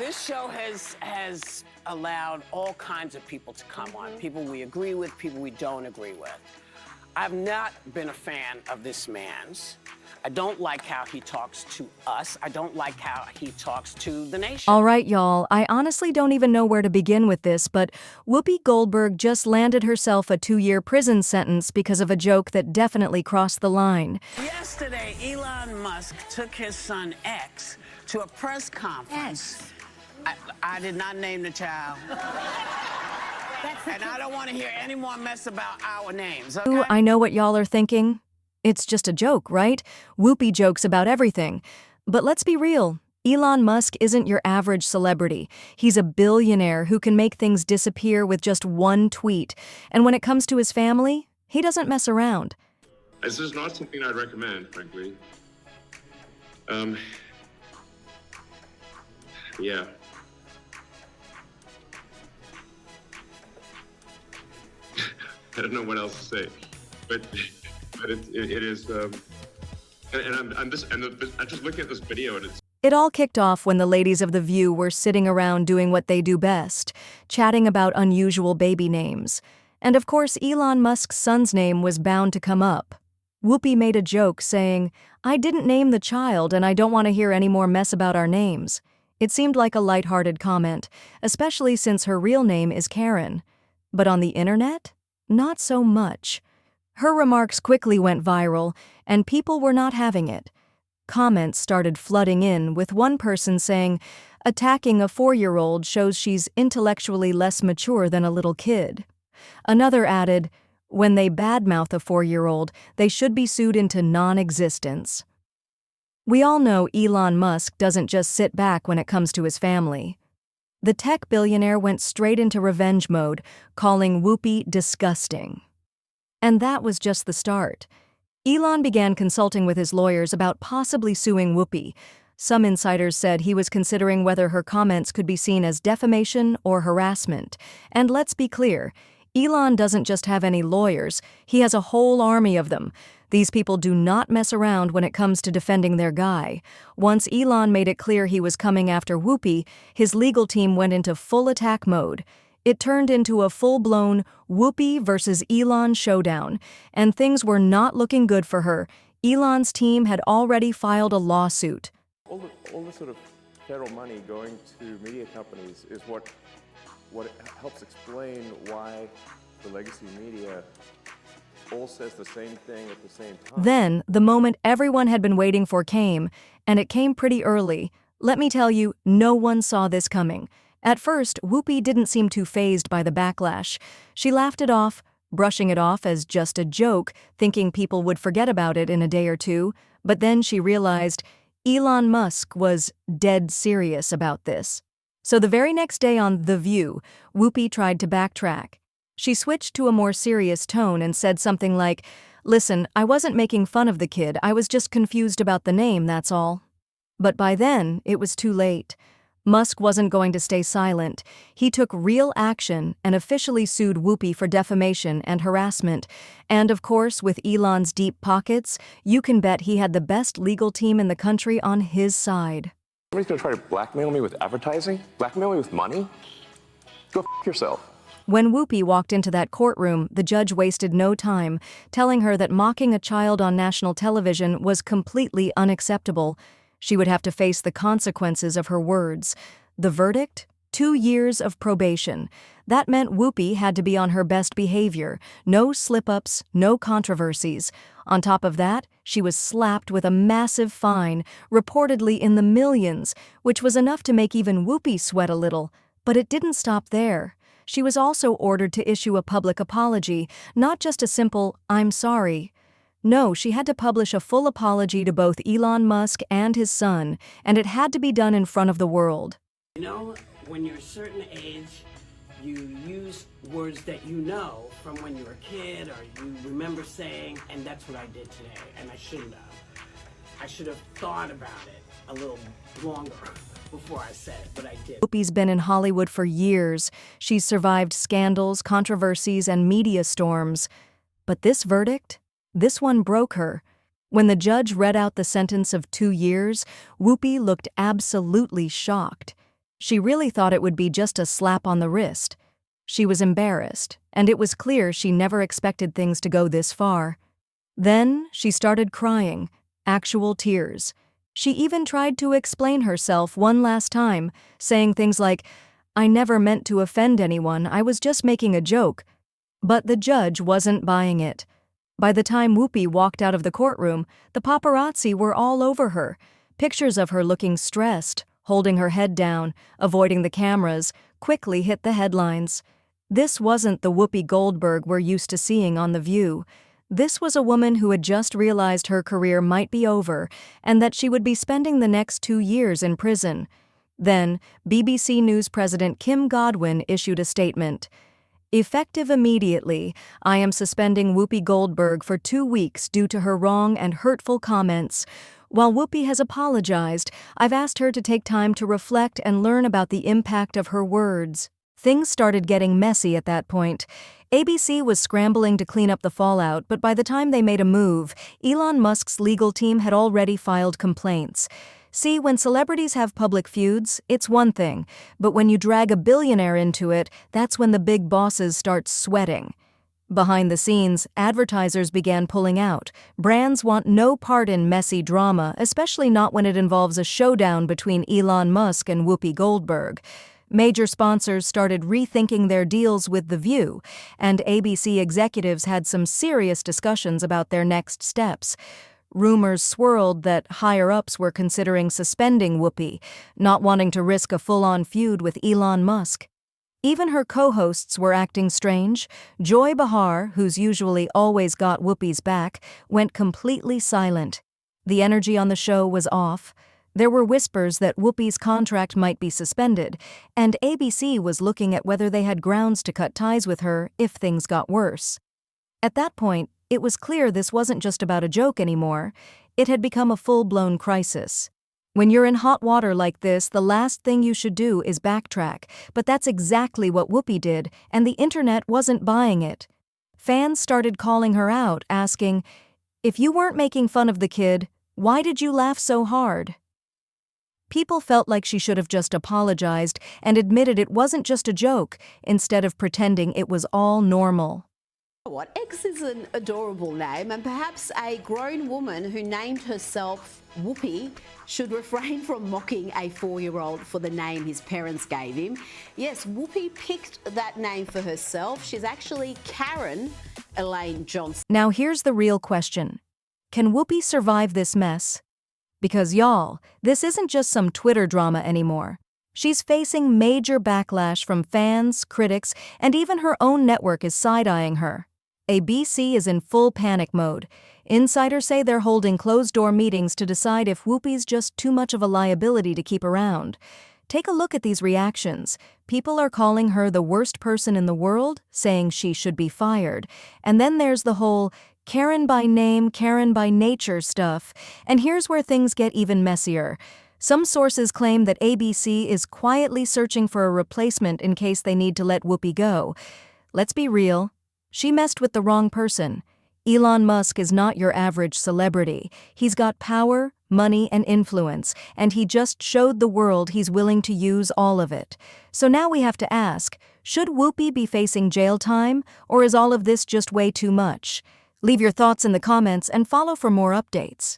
This show has allowed all kinds of people to come on. People we agree with, people we don't agree with. I've not been a fan of this man's. I don't like how he talks to us. I don't like how he talks to the nation. All right, y'all, I honestly don't even know where to begin with this, but Whoopi Goldberg just landed herself a 2-year prison sentence because of a joke that definitely crossed the line. Yesterday, Elon Musk took his son X to a press conference. I did not name the child. And I don't want to hear any more mess about our names, okay? Ooh, I know what y'all are thinking. It's just a joke, right? Whoopi jokes about everything. But let's be real. Elon Musk isn't your average celebrity. He's a billionaire who can make things disappear with just one tweet. And when it comes to his family, he doesn't mess around. This is not something I'd recommend, frankly. Yeah. I don't know what else to say, but it is, and I'm just looking at this video and it's. It all kicked off when the ladies of The View were sitting around doing what they do best, chatting about unusual baby names. And of course, Elon Musk's son's name was bound to come up. Whoopi made a joke saying, "I didn't name the child and I don't want to hear any more mess about our names." It seemed like a lighthearted comment, especially since her real name is Karen. But on the internet? Not so much. Her remarks quickly went viral, and people were not having it. Comments started flooding in, with one person saying, "Attacking a 4-year-old shows she's intellectually less mature than a little kid." Another added, "When they badmouth a 4-year-old, they should be sued into non-existence." We all know Elon Musk doesn't just sit back when it comes to his family. The tech billionaire went straight into revenge mode, calling Whoopi disgusting. And that was just the start. Elon began consulting with his lawyers about possibly suing Whoopi. Some insiders said he was considering whether her comments could be seen as defamation or harassment. And let's be clear, Elon doesn't just have any lawyers, he has a whole army of them. These people do not mess around when it comes to defending their guy. Once Elon made it clear he was coming after Whoopi, his legal team went into full attack mode. It turned into a full-blown Whoopi versus Elon showdown, and things were not looking good for her. Elon's team had already filed a lawsuit. All the sort of federal money going to media companies is what helps explain why the legacy media all says the same thing at the same time. Then, the moment everyone had been waiting for came, and it came pretty early. Let me tell you, no one saw this coming. At first, Whoopi didn't seem too fazed by the backlash. She laughed it off, brushing it off as just a joke, thinking people would forget about it in a day or two. But then she realized Elon Musk was dead serious about this. So the very next day on The View, Whoopi tried to backtrack. She switched to a more serious tone and said something like, "Listen, I wasn't making fun of the kid, I was just confused about the name, that's all." But by then, it was too late. Musk wasn't going to stay silent. He took real action and officially sued Whoopi for defamation and harassment. And of course, with Elon's deep pockets, you can bet he had the best legal team in the country on his side. Somebody's gonna try to blackmail me with advertising? Blackmail me with money? Go f yourself. When Whoopi walked into that courtroom, the judge wasted no time, telling her that mocking a child on national television was completely unacceptable. She would have to face the consequences of her words. The verdict? 2 years of probation. That meant Whoopi had to be on her best behavior. No slip-ups, no controversies. On top of that, she was slapped with a massive fine, reportedly in the millions, which was enough to make even Whoopi sweat a little. But it didn't stop there. She was also ordered to issue a public apology, not just a simple, "I'm sorry." No, she had to publish a full apology to both Elon Musk and his son, and it had to be done in front of the world. You know, when you're a certain age, you use words that you know from when you were a kid or you remember saying, and that's what I did today, and I shouldn't have. I should have thought about it a little longer before I said it, but I did. Whoopi's been in Hollywood for years. She's survived scandals, controversies, and media storms. But this verdict? This one broke her. When the judge read out the sentence of 2 years, Whoopi looked absolutely shocked. She really thought it would be just a slap on the wrist. She was embarrassed, and it was clear she never expected things to go this far. Then she started crying, actual tears. She even tried to explain herself one last time, saying things like, "I never meant to offend anyone, I was just making a joke." But the judge wasn't buying it. By the time Whoopi walked out of the courtroom, the paparazzi were all over her. Pictures of her looking stressed, holding her head down, avoiding the cameras, quickly hit the headlines. This wasn't the Whoopi Goldberg we're used to seeing on The View. This was a woman who had just realized her career might be over and that she would be spending the next 2 years in prison. Then, BBC News President Kim Godwin issued a statement. "Effective immediately, I am suspending Whoopi Goldberg for 2 weeks due to her wrong and hurtful comments. While Whoopi has apologized, I've asked her to take time to reflect and learn about the impact of her words." Things started getting messy at that point. ABC was scrambling to clean up the fallout, but by the time they made a move, Elon Musk's legal team had already filed complaints. See, when celebrities have public feuds, it's one thing, but when you drag a billionaire into it, that's when the big bosses start sweating. Behind the scenes, advertisers began pulling out. Brands want no part in messy drama, especially not when it involves a showdown between Elon Musk and Whoopi Goldberg. Major sponsors started rethinking their deals with The View, and ABC executives had some serious discussions about their next steps. Rumors swirled that higher-ups were considering suspending Whoopi, not wanting to risk a full-on feud with Elon Musk. Even her co-hosts were acting strange. Joy Behar, who's usually always got Whoopi's back, went completely silent. The energy on the show was off. There were whispers that Whoopi's contract might be suspended, and ABC was looking at whether they had grounds to cut ties with her if things got worse. At that point, it was clear this wasn't just about a joke anymore. It had become a full-blown crisis. When you're in hot water like this, the last thing you should do is backtrack, but that's exactly what Whoopi did, and the internet wasn't buying it. Fans started calling her out, asking, "If you weren't making fun of the kid, why did you laugh so hard?" People felt like she should have just apologized and admitted it wasn't just a joke, instead of pretending it was all normal. What? X is an adorable name, and perhaps a grown woman who named herself Whoopi should refrain from mocking a 4-year-old for the name his parents gave him. Yes, Whoopi picked that name for herself. She's actually Karen Elaine Johnson. Now here's the real question. Can Whoopi survive this mess? Because y'all, this isn't just some Twitter drama anymore. She's facing major backlash from fans, critics, and even her own network is side-eyeing her. ABC is in full panic mode. Insiders say they're holding closed-door meetings to decide if Whoopi's just too much of a liability to keep around. Take a look at these reactions. People are calling her the worst person in the world, saying she should be fired. And then there's the whole Karen by name, Karen by nature stuff. And here's where things get even messier. Some sources claim that ABC is quietly searching for a replacement in case they need to let Whoopi go. Let's be real. She messed with the wrong person. Elon Musk is not your average celebrity. He's got power, money, and influence, and he just showed the world he's willing to use all of it. So now we have to ask, should Whoopi be facing jail time, or is all of this just way too much? Leave your thoughts in the comments and follow for more updates.